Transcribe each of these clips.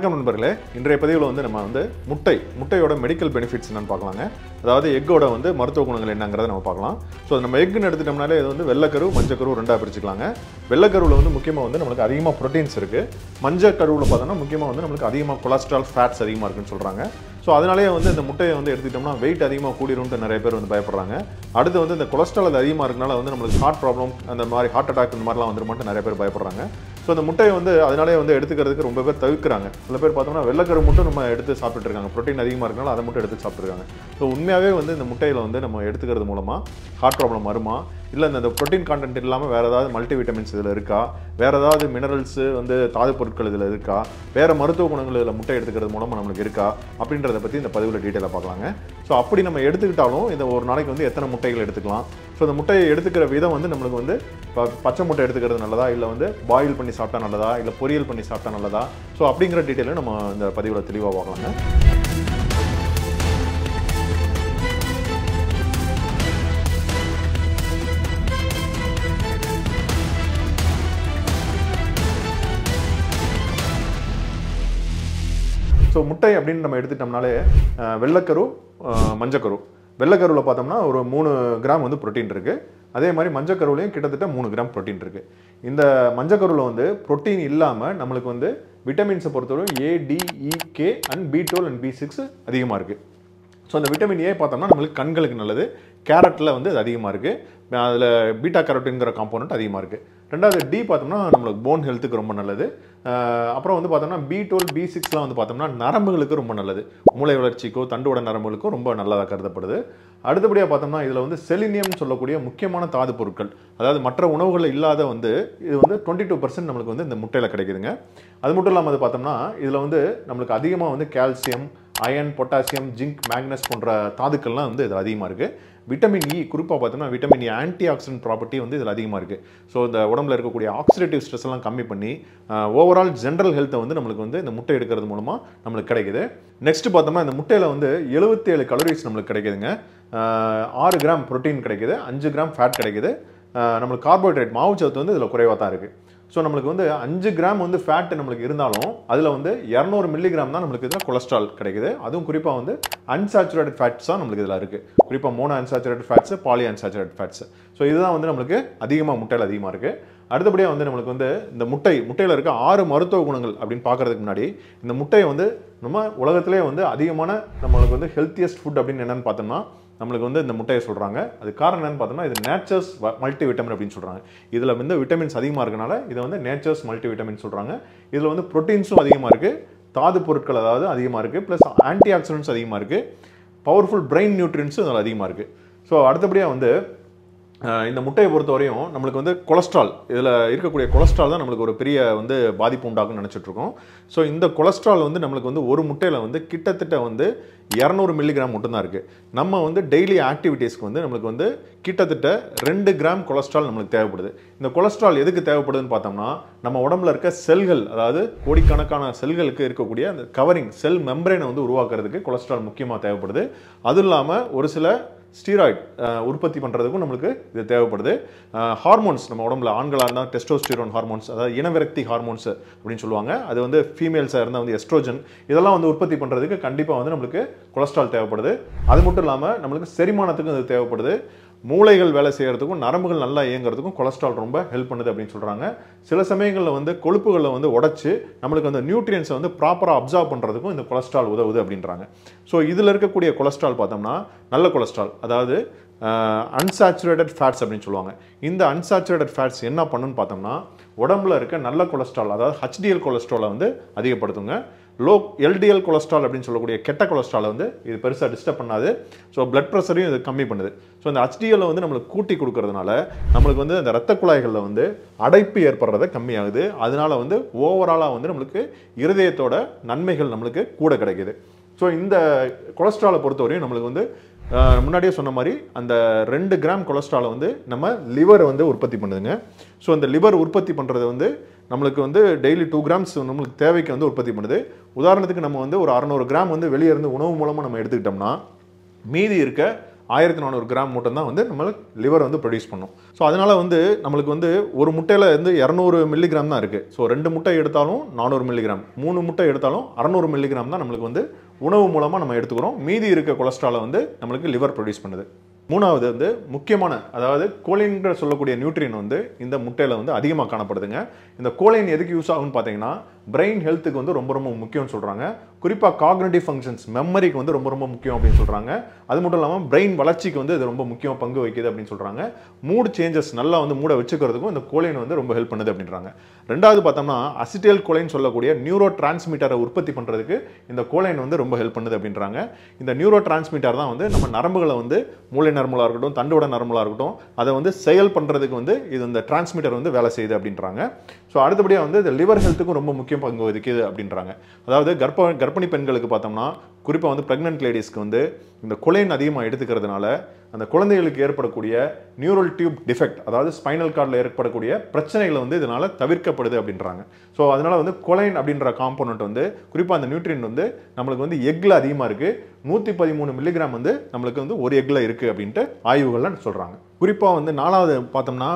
வணக்கம் நண்பர்களே, இன்றைய பதிவில் வந்து நம்ம வந்து முட்டையோட மெடிக்கல் பெனிஃபிட்ஸ் என்னன்னு பார்க்கலாங்க. அதாவது எக்கோட வந்து மருத்துவ குணங்கள் என்னங்கிறத நம்ம பார்க்கலாம். ஸோ நம்ம எக்குன்னு எடுத்துட்டோம்னாலே இது வந்து வெள்ளைக்கரு மஞ்சக்கரு ரெண்டாக பிரிச்சுக்கலாங்க. வெள்ளைக்கருவில் வந்து முக்கியமாக வந்து நம்மளுக்கு அதிகமாக ப்ரோட்டீன்ஸ் இருக்குது. மஞ்சக்கருவில் பார்த்தோம்னா முக்கியமாக வந்து நம்மளுக்கு அதிகமாக கொலஸ்ட்ரால் ஃபேட்ஸ் அதிகமாக இருக்குன்னு சொல்கிறாங்க. ஸோ அதனாலேயே வந்து இந்த முட்டையை வந்து எடுத்துக்கிட்டோம்னா வெயிட் அதிகமாக கூடிரும்ட்டு நிறைய பேர் வந்து பயப்படுறாங்க. அடுத்து வந்து இந்த கொலஸ்ட்ரால் அது அதிகமாக இருக்கனால வந்து நம்மளுக்கு ஹார்ட் ப்ராப்ளம் அந்த மாதிரி ஹார்ட் அட்டாக் இந்த மாதிரிலாம் வந்துருமாட்டு நிறைய பேர் பயப்படுறாங்க. ஸோ அந்த முட்டையை வந்து அதனாலே வந்து எடுத்துக்கிறதுக்கு ரொம்ப பேர் தவிர்க்கிறாங்க. சில பேர் பார்த்தோம்னா வெள்ளைக்கரு மட்டும் நம்ம எடுத்து சாப்பிட்டு இருக்காங்க. ப்ரோட்டீன் அதிகமாக இருக்கனால அதை மட்டும் எடுத்து சாப்பிட்ருக்காங்க. ஸோ உண்மையாகவே வந்து இந்த முட்டையில் வந்து நம்ம எடுத்துக்கிறது மூலமாக ஹார்ட் ப்ராப்ளம் வருமா, இல்லை இந்த ப்ரோட்டீன் கான்டென்ட் இல்லாமல் வேறு ஏதாவது மல்டி விட்டமின்ஸ் இதில் இருக்கா, வேறு ஏதாவது மினரல்ஸு வந்து தாது பொருட்கள் இதில் இருக்கா, வேறு மருத்துவ குணங்கள் இதில் முட்டை எடுத்துக்கிறது மூலமாக நம்மளுக்கு இருக்கா அப்படின்றத பற்றி இந்த பதிவில் டீட்டெயிலாக பார்க்கலாங்க. ஸோ அப்படி நம்ம எடுத்துக்கிட்டாலும் இந்த ஒரு நாளைக்கு வந்து எத்தனை முட்டைகள் எடுத்துக்கலாம், ஸோ இந்த முட்டையை எடுத்துக்கிற விதம் வந்து நம்மளுக்கு வந்து பச்சை முட்டை எடுத்துக்கிறது நல்லதா, இல்லை வந்து பாயில் பண்ணி சாப்பிட்டா நல்லதா, இல்லை பொரியல் பண்ணி சாப்பிட்டா நல்லதா, ஸோ அப்படிங்கிற டீட்டெயிலும் நம்ம இந்த பதிவில் தெளிவாக பார்க்கலாங்க. ஸோ முட்டை அப்படின்னு நம்ம எடுத்துட்டோம்னாலே வெள்ளைக்கரு மஞ்சக்கரு. வெள்ளைக்கருவில் பார்த்தோம்னா ஒரு 3 கிராம் வந்து ப்ரோட்டீன் இருக்குது. அதே மாதிரி மஞ்சக்கருவிலையும் கிட்டத்தட்ட 3 கிராம் ப்ரோட்டீன் இருக்குது. இந்த மஞ்சக்கருவில் வந்து ப்ரோட்டீன் இல்லாமல் நம்மளுக்கு வந்து விட்டமின்ஸை பொறுத்தவரை A, D, E, K and B12 and B6 அதிகமாக இருக்குது. ஸோ அந்த விட்டமின் ஏ பார்த்தோம்னா நம்மளுக்கு கண்களுக்கு நல்லது. கேரட்டில் வந்து அது அதிகமாக இருக்குது. அதில் பீட்டா கேரோட்டின்கிற காம்போனன்ட் அதிகமாக இருக்குது. ரெண்டாவது டி பார்த்தோம்னா நம்மளுக்கு போன் ஹெல்த்துக்கு ரொம்ப நல்லது. அப்புறம் வந்து பார்த்தோம்னா B12 B6லாம் வந்து பார்த்தோம்னா நரம்புகளுக்கு ரொம்ப நல்லது. மூளை வளர்ச்சிக்கோ தண்டுவட நரம்புகளுக்கோ ரொம்ப நல்லதாக கருதப்படுது. அடுத்தபடியாக பார்த்தோம்னா இதில் வந்து செலினியம் சொல்லக்கூடிய முக்கியமான தாது பொருட்கள், அதாவது மற்ற உணவுகளில் இல்லாத வந்து இது வந்து 22% நம்மளுக்கு வந்து இந்த முட்டையில் கிடைக்குதுங்க. அது மட்டும் இல்லாமல் அது பார்த்தோம்னா இதில் வந்து நம்மளுக்கு அதிகமாக வந்து calcium, iron, potassium, zinc, magnesium போன்ற தாதுக்கள்லாம் வந்து இது அதிகமாக இருக்குது. விட்டமின் இ குறிப்பாக பார்த்தோம்னா vitamin E anti accident property வந்து இதில் அதிகமாக இருக்குது. ஸோ இந்த உடம்புல இருக்கக்கூடிய ஆக்சிடேட்டிவ் ஸ்ட்ரெஸ் எல்லாம் கம்மி பண்ணி ஓவரால் ஜென்ரல் ஹெல்த்தை வந்து நம்மளுக்கு வந்து இந்த முட்டை எடுக்கிறது மூலமாக நம்மளுக்கு கிடைக்குது. நெக்ஸ்ட் பார்த்தோம்னா இந்த முட்டையில் வந்து 77 கலோரிஸ் நம்மளுக்கு கிடைக்குதுங்க. 6 கிராம் ப்ரோட்டீன் கிடைக்குது, 5 கிராம் ஃபேட் கிடைக்குது. நம்மளுக்கு கார்போஹைட்ரேட் மாவுச்சத்து வந்து இதில் குறைவாக தான் இருக்குது. ஸோ நம்மளுக்கு வந்து 5 கிராம் வந்து ஃபேட் நம்மளுக்கு இருந்தாலும் அதில் வந்து 200 மில்லிகிராம் தான் நம்மளுக்கு இதில் கொலஸ்ட்ரால் கிடைக்குது. அதுவும் குறிப்பாக வந்து அன்சாச்சுரேட்டட் ஃபேட்ஸ் தான் நம்மளுக்கு இதில் இருக்குது. குறிப்பாக mono unsaturated fats, poly unsaturated fats. So இதுதான் வந்து நம்மளுக்கு அதிகமாக முட்டையில் அதிகமாக இருக்குது. அடுத்தபடியாக வந்து நம்மளுக்கு வந்து இந்த முட்டையில் இருக்க 6 மருத்துவ குணங்கள் அப்படின்னு பார்க்கறதுக்கு முன்னாடி இந்த முட்டையை வந்து நம்ம உலகத்திலே வந்து அதிகமான நம்மளுக்கு வந்து ஹெல்த்தியஸ்ட் ஃபுட் அப்படின்னு என்னென்னு பார்த்தோம்னா நம்மளுக்கு வந்து இந்த முட்டையை சொல்கிறாங்க. அது காரணம் என்னன்னு பார்த்தோம்னா இது நேச்சர்ஸ் மல்டி விட்டமின் அப்படின்னு சொல்கிறாங்க. இதில் வந்து விட்டமின்ஸ் அதிகமாக இருக்கனால இதை வந்து நேச்சர்ஸ் மல்டி விட்டமின் சொல்கிறாங்க. இதில் வந்து ப்ரோட்டீன்ஸும் அதிகமாக இருக்குது, தாது பொருட்கள் அதாவது அதிகமாக இருக்குது, ப்ளஸ் ஆன்டி ஆக்சிடென்ட்ஸ் அதிகமாக இருக்குது, பவர்ஃபுல் பிரெயின் நியூட்ரியன்ஸும் அதில் அதிகமாக இருக்குது. ஸோ அடுத்தபடியாக வந்து இந்த முட்டையை பொறுத்தவரையும் நம்மளுக்கு வந்து கொலஸ்ட்ரால், இதில் இருக்கக்கூடிய கொலஸ்ட்ரால் தான் நம்மளுக்கு ஒரு பெரிய வந்து பாதிப்பு உண்டாகும்னு நினச்சிட்ருக்கோம். ஸோ இந்த கொலஸ்ட்ரால் வந்து நம்மளுக்கு வந்து ஒரு முட்டையில் வந்து கிட்டத்தட்ட வந்து 200 மில்லிகிராம் மட்டும்தான் இருக்குது. நம்ம வந்து டெய்லி ஆக்டிவிட்டீஸ்க்கு வந்து நம்மளுக்கு வந்து கிட்டத்தட்ட 2 கிராம் கொலஸ்ட்ரால் நம்மளுக்கு தேவைப்படுது. இந்த கொலஸ்ட்ரால் எதுக்கு தேவைப்படுதுன்னு பார்த்தோம்னா நம்ம உடம்புல இருக்க செல்கள், அதாவது கோடிக்கணக்கான செல்களுக்கு இருக்கக்கூடிய அந்த கவரிங் செல் மெம்பரேனை வந்து உருவாக்குறதுக்கு கொலஸ்ட்ரால் முக்கியமாக தேவைப்படுது. அதுவும் இல்லாமல் ஒரு சில ஸ்டீராய்டு உற்பத்தி பண்ணுறதுக்கும் நம்மளுக்கு இது தேவைப்படுது. ஹார்மோன்ஸ் நம்ம உடம்புல ஆண்களாக இருந்தால் டெஸ்டோஸ்டிரோன் ஹார்மோன்ஸ், அதாவது இனவிரக்தி ஹார்மோன்ஸ் அப்படின்னு சொல்லுவாங்க. அது வந்து ஃபீமேல்ஸாக இருந்தால் வந்து எஸ்ட்ரோஜன், இதெல்லாம் வந்து உற்பத்தி பண்ணுறதுக்கு கண்டிப்பாக வந்து நம்மளுக்கு கொலஸ்ட்ரால் தேவைப்படுது. அது மட்டும் இல்லாமல் நம்மளுக்கு செரிமானத்துக்கும் இது தேவைப்படுது. மூளைகள் வேலை செய்கிறதுக்கும் நரம்புகள் நல்லா இயங்குறதுக்கும் கொலஸ்ட்ரால் ரொம்ப ஹெல்ப் பண்ணுது அப்படின்னு சொல்கிறாங்க. சில சமயங்களில் வந்து கொழுப்புகளை வந்து உடைச்சு நம்மளுக்கு அந்த நியூட்ரியன்ஸை வந்து ப்ராப்பராக அப்சார்ப் பண்ணுறதுக்கும் இந்த கொலஸ்ட்ரால் உதவுது அப்படின்றாங்க. ஸோ இதில் இருக்கக்கூடிய கொலஸ்ட்ரால் பார்த்தோம்னா நல்ல கொலஸ்ட்ரால், அதாவது அன்சாச்சுரேட்டட் ஃபேட்ஸ் அப்படின்னு சொல்லுவாங்க. இந்த அன்சாச்சுரேட்டட் ஃபேட்ஸ் என்ன பண்ணுன்னு பார்த்தோம்னா உடம்புல இருக்க நல்ல கொலஸ்ட்ரால், அதாவது HDL கொலஸ்ட்ராலை வந்து அதிகப்படுத்துங்க. லோ LDL கொலஸ்ட்ரால் அப்படின்னு சொல்லக்கூடிய கெட்ட கொலஸ்ட்ராலை வந்து இது பெருசாக டிஸ்டர்ப் பண்ணாது. ஸோ பிளட் ப்ரெஷரையும் இது கம்மி பண்ணுது. ஸோ இந்த HDL வந்து நம்மளுக்கு கூட்டி கொடுக்கறதுனால நம்மளுக்கு வந்து அந்த ரத்த குழாய்களில் வந்து அடைப்பு ஏற்படுறத கம்மியாகுது. அதனால வந்து ஓவராலாக வந்து நம்மளுக்கு இருதயத்தோட நன்மைகள் நம்மளுக்கு கூட கிடைக்குது. ஸோ இந்த கொலஸ்ட்ராலை பொறுத்தவரையும் நம்மளுக்கு வந்து முன்னாடியே சொன்ன மாதிரி அந்த 2 கிராம் கொலஸ்ட்ராலை வந்து நம்ம லிவர் வந்து உற்பத்தி பண்ணுதுங்க. ஸோ அந்த லிவர் உற்பத்தி பண்ணுறது வந்து நம்மளுக்கு வந்து டெய்லி 2 கிராம்ஸ் நம்மளுக்கு தேவைக்கு வந்து உற்பத்தி பண்ணுது. உதாரணத்துக்கு நம்ம வந்து ஒரு 600 கிராம் வந்து வெளியே இருந்து உணவு மூலமாக நம்ம எடுத்துக்கிட்டோம்னா மீதி இருக்க 1400 கிராம் மட்டும் தான் வந்து நம்மளுக்கு லிவர் வந்து ப்ரொடியூஸ் பண்ணும். ஸோ அதனால வந்து நம்மளுக்கு வந்து ஒரு முட்டையில் வந்து 200 மில்லிகிராம் தான் இருக்குது. ஸோ 2 முட்டை எடுத்தாலும் 400 மில்லிகிராம், 3 முட்டை எடுத்தாலும் 600 மில்லிகிராம் தான் நம்மளுக்கு வந்து உணவு மூலமாக நம்ம எடுத்துக்கிறோம். மீதி இருக்க கொலஸ்ட்ராலை வந்து நம்மளுக்கு லிவர் ப்ரொடியூஸ் பண்ணுது. மூணாவது வந்து முக்கியமான, அதாவது கோலின்கிற சொல்லக்கூடிய நியூட்ரியன் வந்து இந்த முட்டையில் வந்து அதிகமாக காணப்படுதுங்க. இந்த கோலின் எதுக்கு யூஸ் ஆகும்னு பார்த்தீங்கன்னா பிரெயின் ஹெல்த்துக்கு வந்து ரொம்ப ரொம்ப முக்கியம்னு சொல்கிறாங்க. குறிப்பாக காக்னிட்டிவ் ஃபங்க்ஷன்ஸ், மெமரிக்கு வந்து ரொம்ப ரொம்ப முக்கியம் அப்படின்னு சொல்கிறாங்க. அது மட்டும் இல்லாமல் பிரெயின் வளர்ச்சிக்கு வந்து இது ரொம்ப முக்கியம் பங்கு வகிக்குது அப்படின்னு சொல்கிறாங்க. மூட் சேஞ்சஸ் நல்லா வந்து மூட வச்சுக்கிறதுக்கும் இந்த கோலின் வந்து ரொம்ப ஹெல்ப் பண்ணுது அப்படின்றாங்க. ரெண்டாவது பார்த்தோம்னா அசிட்டைல் கோலின் சொல்லக்கூடிய நியூரோ டிரான்ஸ்மிட்டரை உற்பத்தி பண்ணுறதுக்கு இந்த கோலின் வந்து ரொம்ப ஹெல்ப் பண்ணுது அப்படின்றாங்க. இந்த நியூரோ டிரான்ஸ்மிட்டர் தான் வந்து நம்ம நரம்புகளை வந்து மூளை நரம்புகளாக இருக்கட்டும், தண்டோட நரம்புகளாக இருக்கட்டும், அதை வந்து செயல் பண்ணுறதுக்கு வந்து இது இந்த டிரான்ஸ்மிட்டர் வந்து வேலை செய்யுது அப்படின்றாங்க. ஸோ அடுத்தபடியாக வந்து இந்த லிவர் ஹெல்த்துக்கும் ரொம்ப முக்கியம் பங்கு வகிக்குது அப்படின்றாங்க. அதாவது கர்ப்பிணி பெண்களுக்கு பார்த்தோம்னா குறிப்பாக வந்து பிரெக்னென்ட் லேடிஸ்க்கு வந்து இந்த கொலைன் அதிகமாக எடுத்துக்கிறதுனால அந்த குழந்தைகளுக்கு ஏற்படக்கூடிய நியூரல் டியூப் டிஃபெக்ட், அதாவது ஸ்பைனல் கார்டில் ஏற்படக்கூடிய பிரச்சனைகளை வந்து இதனால் தவிர்க்கப்படுது அப்படின்றாங்க. ஸோ அதனால் வந்து கொலைன் அப்படின்ற காம்போனன்ட் வந்து குறிப்பாக அந்த நியூட்ரியன் வந்து நம்மளுக்கு வந்து எக்கில் அதிகமாக இருக்குது. 113 மில்லிகிராம் வந்து நம்மளுக்கு வந்து ஒரு எக்கில் இருக்குது அப்படின்ட்டு ஆய்வுகள்லாம் சொல்கிறாங்க. குறிப்பாக வந்து 4வது பார்த்தோம்னா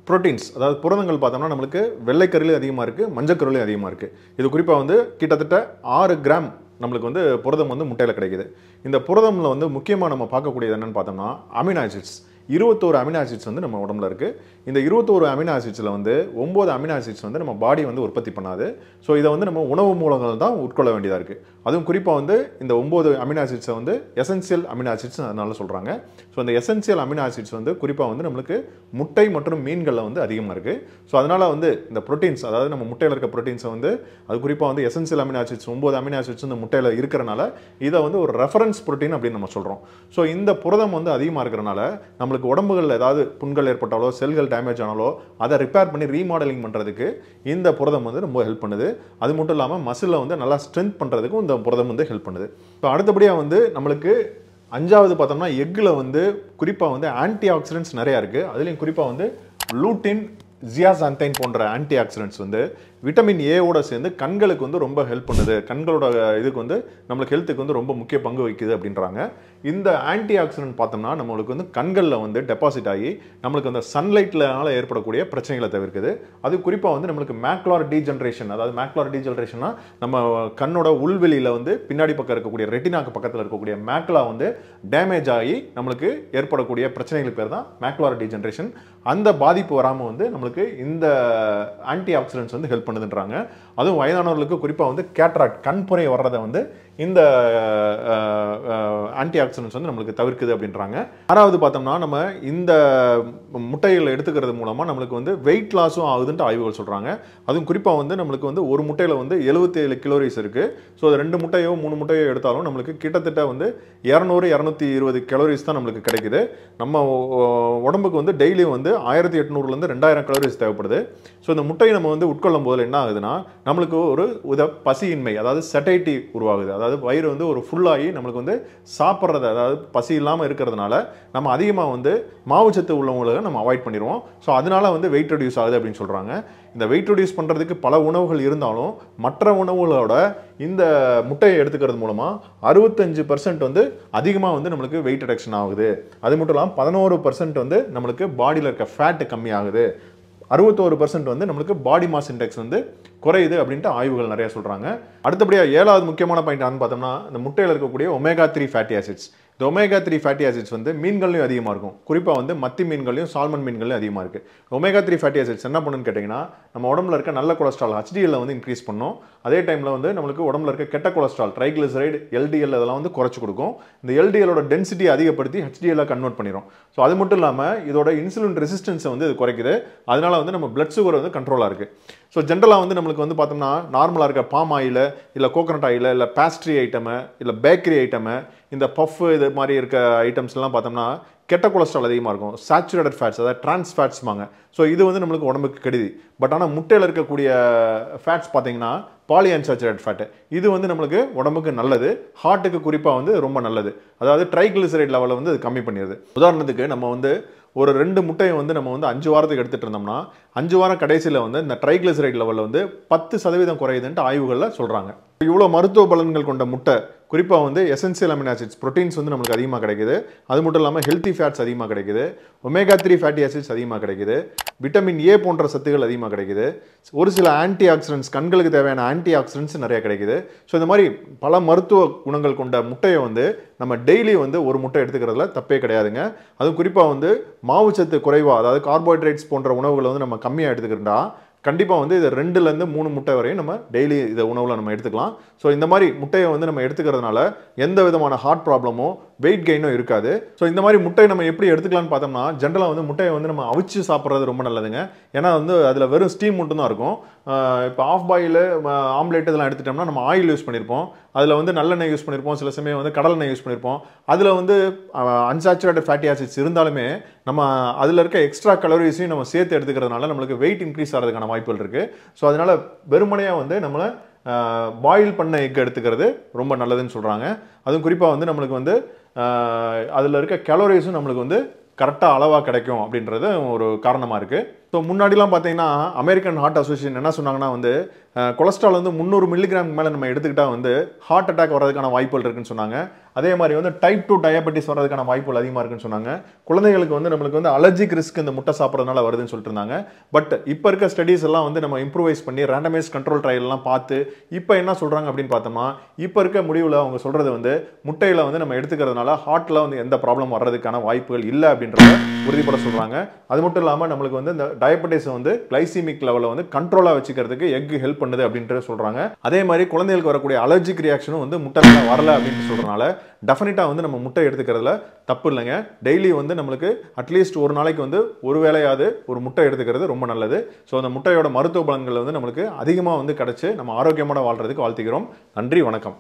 புரோட்டீன்ஸ், அதாவது புரதங்கள் பார்த்தோம்னா நம்மளுக்கு வெள்ளைக்கருலையும் அதிகமாக இருக்குது, மஞ்சக்கருலையும் அதிகமாக இருக்குது. இது குறிப்பாக வந்து கிட்டத்தட்ட 6 கிராம் நம்மளுக்கு வந்து புரதம் வந்து முட்டையில் கிடைக்குது. இந்த புரதம்ல வந்து முக்கியமாக நம்ம பார்க்கக்கூடியது என்னன்னு பார்த்தோம்னா அமினோ ஆசிட்ஸ். 21 அமினோ ஆசிட்ஸ் வந்து நம்ம உடம்புல இருக்குது. இந்த 21 அமினோ ஆசிட்ஸில் வந்து 9 அமினோ ஆசிட்ஸ் வந்து நம்ம பாடி வந்து உற்பத்தி பண்ணாது. ஸோ இதை வந்து நம்ம உணவு மூலங்கள் தான் உட்கொள்ள வேண்டியதாக இருக்குது. அதுவும் குறிப்பாக வந்து இந்த 9 அமினோ ஆசிட்ஸை வந்து எசென்சியல் அமினோ ஆசிட்ஸ் அதனால சொல்கிறாங்க. ஸோ இந்த எசென்சியல் அமினோ ஆசிட்ஸ் வந்து குறிப்பாக வந்து நம்மளுக்கு முட்டை மற்றும் மீன்களில் வந்து அதிகமாக இருக்குது. ஸோ அதனால் வந்து இந்த ப்ரோட்டீன்ஸ், அதாவது நம்ம முட்டையில் இருக்க ப்ரோட்டீன்ஸை வந்து அது குறிப்பாக வந்து essential amino acids 9 amino acids இந்த முட்டையில் இருக்கிறனால இதை வந்து ஒரு ரெஃபரன்ஸ் ப்ரோட்டீன் அப்படின்னு நம்ம சொல்கிறோம். ஸோ இந்த புரதம் வந்து அதிகமாக இருக்கிறனால நம்மளுக்கு உடம்புகளில் ஏதாவது புண்கள் ஏற்பட்டாலோ செல்கள் டேமேஜ் ஆனாலோ அதை ரிப்பேர் பண்ணி ரீமாடலிங் பண்ணுறதுக்கு இந்த புரதம் வந்து ரொம்ப ஹெல்ப் பண்ணுது. அது மட்டும் இல்லாமல் மசிலில் வந்து நல்லா ஸ்ட்ரென்த் பண்ணுறதுக்கும் இந்த புரதம் வந்து ஹெல்ப் பண்ணுது. ஸோ அடுத்தபடியாக வந்து நம்மளுக்கு 5வது பார்த்தோம்னா எக்கில் வந்து குறிப்பாக வந்து ஆன்டி ஆக்சிடென்ட்ஸ் நிறையா இருக்குது. அதுலேயும் குறிப்பாக வந்து லூட்டின், ஜியாசாந்தைன் போன்ற ஆன்டி ஆக்சிடென்ட்ஸ் வந்து விட்டமின் ஏவோட சேர்ந்து கண்களுக்கு வந்து ரொம்ப ஹெல்ப் பண்ணுது. கண்களோட இதுக்கு வந்து நம்மளுக்கு ஹெல்த்துக்கு வந்து ரொம்ப முக்கிய பங்கு வகிக்குது அப்படின்றாங்க. இந்த ஆன்டி ஆக்சிடென்ட் பார்த்தோம்னா நம்மளுக்கு வந்து கண்களில் வந்து டெபாசிட் ஆகி நம்மளுக்கு அந்த சன்லைட்லனால ஏற்படக்கூடிய பிரச்சனைகளை தவிர்க்குது. அது குறிப்பாக வந்து நம்மளுக்கு மேக்லார் டீஜெனரேஷன், அதாவது மேக்லார் டீஜெனரேஷன்னா நம்ம கண்ணோட உள்வெளியில் வந்து பின்னாடி பக்கம் இருக்கக்கூடிய ரெட்டினாக்கு பக்கத்தில் இருக்கக்கூடிய மேக்லா வந்து டேமேஜ் ஆகி நம்மளுக்கு ஏற்படக்கூடிய பிரச்சனைகளுக்கு பேர் தான் மேக்லார் டீஜெனரேஷன். அந்த பாதிப்பு வராமல் வந்து நம்மளுக்கு இந்த ஆன்டி ஆக்சிடென்ட்ஸ் வந்து ஹெல்ப் பண்ணுதுன்றாங்க. அதுவும் வயதானவர்களுக்கு குறிப்பாக வந்து கேட்ராக்ட், கண்புரை வர்றதை வந்து இந்த ஆன்டி ஆக்சிடென்ட்ஸ் வந்து நம்மளுக்கு தவிர்க்குது அப்படின்றாங்க. 6வது பார்த்தோம்னா நம்ம இந்த முட்டைகளை எடுத்துக்கிறது மூலமாக நம்மளுக்கு வந்து வெயிட் லாஸும் ஆகுதுன்ட்டு ஆய்வுகள் சொல்கிறாங்க. அதுவும் குறிப்பாக வந்து நம்மளுக்கு வந்து ஒரு முட்டையில் வந்து 77 கிலோரிஸ் இருக்குது. ஸோ அது 2 முட்டையோ 3 முட்டையோ எடுத்தாலும் நம்மளுக்கு கிட்டத்தட்ட வந்து 200-220 கிலோரிஸ் தான் நம்மளுக்கு கிடைக்குது. நம்ம உடம்புக்கு வந்து டெய்லியும் வந்து 1800லேருந்து 2000 கலோரிஸ் தேவைப்படுது. ஸோ இந்த முட்டையை நம்ம வந்து உட்கொள்ளும் போது என்ன ஆகுதுன்னா நம்மளுக்கு ஒரு பசியின்மை, அதாவது செட்டைட்டி உருவாகுது. அதாவது வயிறு வந்து ஒரு ஃபுல்லாகி நம்மளுக்கு வந்து சாப்பிட்றது, அதாவது பசி இல்லாமல் இருக்கிறதுனால நம்ம அதிகமாக வந்து மாவுச்சத்து உள்ள உணவுகளை நம்ம அவாய்ட் பண்ணிடுவோம். ஸோ அதனால வந்து வெயிட் ரெடியூஸ் ஆகுது அப்படின்னு சொல்கிறாங்க. இந்த வெயிட் ரெடியூஸ் பண்ணுறதுக்கு பல உணவுகள் இருந்தாலும் மற்ற உணவுகளோட இந்த முட்டையை எடுத்துக்கிறது மூலமாக 65% வந்து அதிகமாக வந்து நம்மளுக்கு வெயிட் ரிடக்ஷன் ஆகுது. அது மட்டும் இல்லாமல் 11% வந்து நம்மளுக்கு பாடியில் இருக்க ஃபேட்டு கம்மியாகுது. 61% வந்து நம்மளுக்கு பாடி மாஸ் இண்டெக்ஸ் வந்து குறையுது அப்படின்ட்டு ஆய்வுகள் நிறைய சொல்கிறாங்க. அடுத்தபடியாக 7வது முக்கியமான பாயிண்ட் என்னன்னு பார்த்தோம்னா இந்த முட்டையில் இருக்கக்கூடிய ஒமேகா 3 ஃபேட்டி ஆசிட்ஸ். இந்த ஒமேகா 3 ஃபேட்டி ஆசிட்ஸ் வந்து மீன்கள்லையும் அதிகமாக இருக்கும். குறிப்பாக வந்து மத்தி மீன்கள்லையும் சால்மன் மீன்கள்லையும் அதிகமாக இருக்குது. ஒமேகா 3 ஃபேட்டி ஆசிட்ஸ் என்ன பண்ணுன்னு கேட்டிங்கன்னா நம்ம உடம்புல இருக்க நல்ல கொலஸ்ட்ரால் HDL வந்து இன்க்ரீஸ் பண்ணும். அதே டைமில் வந்து நம்மளுக்கு உடம்புல இருக்க கெட்ட கொலஸ்ட்ரால் ட்ரைக்ளிசரைடு, LDL அதெல்லாம் வந்து குறைச்சி கொடுக்கும். இந்த LDLோட டென்சிட்டி அதிகப்படுத்தி HDL கன்வெர்ட் பண்ணிடும். ஸோ அது மட்டும் இல்லாமல் இதோட இன்சுலின் ரெசிஸ்டன்ஸை வந்து இது குறைக்குது. அதனால வந்து நம்ம பிளட் சுகர் வந்து கண்ட்ரோலாக இருக்குது. ஸோ ஜென்ரலாக வந்து நம்மளுக்கு வந்து பார்த்தோம்னா நார்மலாக இருக்க பாம் ஆயில், இல்லை கோகனட் ஆயில், இல்லை பேஸ்ட்ரி ஐட்டமு, இல்லை பேக்கரி ஐட்டமு, இந்த பஃப் இது மாதிரி இருக்க ஐட்டம்ஸ்லாம் பார்த்தோம்னா கெட்ட கொலஸ்ட்ரால் அதிகமாக இருக்கும். சேச்சுரேட்டட் ஃபேட்ஸ், அதாவது ட்ரான்ஸ் ஃபேட்ஸ்மாங்க. ஸோ இது வந்து நம்மளுக்கு உடம்புக்கு கெடுதி. பட் ஆனால் முட்டையில் இருக்கக்கூடிய ஃபேட்ஸ் பார்த்தீங்கன்னா பாலிஅன்சாச்சுரேட்டட் ஃபேட்டு, இது வந்து நம்மளுக்கு உடம்புக்கு நல்லது. ஹார்ட்டுக்கு குறிப்பாக வந்து ரொம்ப நல்லது. அதாவது ட்ரைக்ளிசரைட் லெவலை வந்து அது கம்மி பண்ணிடுது. உதாரணத்துக்கு நம்ம வந்து ஒரு 2 முட்டையை வந்து நம்ம வந்து 5 வாரத்துக்கு எடுத்துகிட்டு இருந்தோம்னா 5 வாரம் கடைசியில் வந்து இந்த ட்ரைக்ளிசரைட் லெவலில் வந்து 10% குறையுதுன்ட்டு ஆய்வுகளில் சொல்கிறாங்க. இவ்வளோ மருத்துவ பலன்கள் கொண்ட முட்டை குறிப்பாக வந்து எசென்சியல் அமினோ ஆசிட்ஸ் புரோட்டீன்ஸ் வந்து நம்மளுக்கு அதிகமாக கிடைக்குது. அது மட்டும் இல்லாமல் ஹெல்த்தி ஃபேட்ஸ் அதிகமாக கிடைக்குது. ஒமேகா 3 ஃபேட்டி ஆசிட்ஸ் அதிகமாக கிடைக்குது. விட்டமின் ஏ போன்ற சத்துக்கள் அதிகமாக கிடைக்குது. ஒரு சில ஆன்டி ஆக்சிடென்ட்ஸ், கண்களுக்கு தேவையான ஆன்டி ஆக்சிடென்ட்ஸ் நிறைய கிடைக்குது. ஸோ இந்த மாதிரி பல மருத்துவ குணங்கள் கொண்ட முட்டையை வந்து நம்ம டெய்லி வந்து ஒரு முட்டை எடுத்துக்கிறதுல தப்பே கிடையாதுங்க. அதுவும் குறிப்பாக வந்து மாவுச்சத்து குறைவாக, அதாவது கார்போஹைட்ரேட்ஸ் போன்ற உணவுகளை வந்து நம்ம கம்மியாக எடுத்துக்கிட்டா கண்டிப்பாக வந்து இது 2லேருந்து 3 முட்டை வரையும் நம்ம டெய்லி இதை உணவில் நம்ம எடுத்துக்கலாம். ஸோ இந்த மாதிரி முட்டையை வந்து நம்ம எடுத்துக்கிறதுனால எந்த விதமான ஹார்ட் ப்ராப்ளமோ வெயிட் கெயினும் இருக்காது. ஸோ இந்த மாதிரி முட்டையை நம்ம எப்படி எடுத்துக்கலாம்னு பார்த்தோம்னா, ஜென்ரலாக வந்து முட்டையை வந்து நம்ம அவிச்சு சாப்பிட்றது ரொம்ப நல்லதுங்க. ஏன்னா வந்து அதில் வெறும் ஸ்டீம் மட்டும் தான் இருக்கும். இப்போ ஆஃப் பாயில், ஆம்லேட் இதெல்லாம் எடுத்துட்டோம்னா நம்ம ஆயில் யூஸ் பண்ணியிருப்போம், அதில் வந்து நல்லெண்ணெய் யூஸ் பண்ணியிருப்போம், சில சமயம் வந்து கடலெண்ணெய் யூஸ் பண்ணியிருப்போம். அதில் வந்து அன்சாச்சுரேட்டட் ஃபேட்டி ஆசிட்ஸ் இருந்தாலுமே நம்ம அதில் இருக்க எக்ஸ்ட்ரா கலோரிஸையும் நம்ம சேர்த்து எடுத்துக்கிறதுனால நம்மளுக்கு வெயிட் இன்க்ரீஸ் ஆகிறதுக்கான வாய்ப்புகள் இருக்குது. ஸோ அதனால் வெறுமனையாக வந்து நம்மளை பாயில் பண்ண எக் எடுத்துக்கிறது ரொம்ப நல்லதுன்னு சொல்கிறாங்க. அதுவும் குறிப்பாக வந்து நம்மளுக்கு வந்து அதில் இருக்க கலோரிஸும் நம்மளுக்கு வந்து கரெக்டாக அளவாக கிடைக்கும் அப்படின்றது ஒரு காரணமாக இருக்குது. ஸோ முன்னாடிலாம் பார்த்தீங்கன்னா அமெரிக்கன் ஹார்ட் அசோசியேஷன் என்ன சொன்னாங்கன்னா வந்து கொலஸ்ட்ரால் வந்து 300 மில்லிகிராம் மேலே நம்ம எடுத்துக்கிட்டால் வந்து ஹார்ட் அட்டாக் வர்றதுக்கான வாய்ப்புகள் இருக்குன்னு சொன்னாங்க. அதே மாதிரி வந்து டைப் 2 டயபெட்டிஸ் வர்றதுக்கான வாய்ப்புகள் அதிகமாக இருக்குன்னு சொன்னாங்க. குழந்தைகளுக்கு வந்து நம்மளுக்கு வந்து அலர்ஜிக் ரிஸ்க் இந்த முட்டை சாப்பிட்றதுனால வருதுன்னு சொல்லிட்டு இருந்தாங்க. பட் இப்போ இருக்க ஸ்டடீஸ் எல்லாம் வந்து நம்ம இம்ப்ரூவைஸ் பண்ணி ரேண்டமைஸ் கண்ட்ரோல் ட்ரையல்லாம் பார்த்து இப்போ என்ன சொல்கிறாங்க அப்படின்னு பார்த்தோம்னா, இப்போ இருக்க முடிவில் அவங்க சொல்கிறது வந்து முட்டையில் வந்து நம்ம எடுத்துக்கிறதுனால ஹார்ட்டில் வந்து எந்த ப்ராப்ளம் வர்றதுக்கான வாய்ப்புகள் இல்லை அப்படின்றத உறுதிப்பட சொல்கிறாங்க. அது மட்டும் இல்லாமல் நம்மளுக்கு வந்து இந்த டயபெட்டிஸை வந்து கிளைசிமிக் லெவலில் வந்து கண்ட்ரோலாக வச்சுக்கிறதுக்கு எக் ஹெல்ப் பண்ணுது அப்படின்ட்டு சொல்கிறாங்க. அதே மாதிரி குழந்தைகளுக்கு வரக்கூடிய அலர்ஜிக் ரியாக்ஷனும் வந்து முட்டையில் வரல அப்படின்னு சொல்கிறனால டெஃபினட்டாக வந்து நம்ம முட்டை எடுத்துக்கிறதுல தப்பு இல்லைங்க. டெய்லி வந்து நம்மளுக்கு அட்லீஸ்ட் ஒரு நாளைக்கு வந்து ஒரு வேளையாவது ஒரு முட்டை எடுத்துக்கிறது ரொம்ப நல்லது. ஸோ அந்த முட்டையோட மருத்துவ பலன்கள் வந்து நம்மளுக்கு அதிகமாக வந்து கிடைச்சு நம்ம ஆரோக்கியமான வாழ்றதுக்கு வாழ்த்துக்கிறோம். நன்றி, வணக்கம்.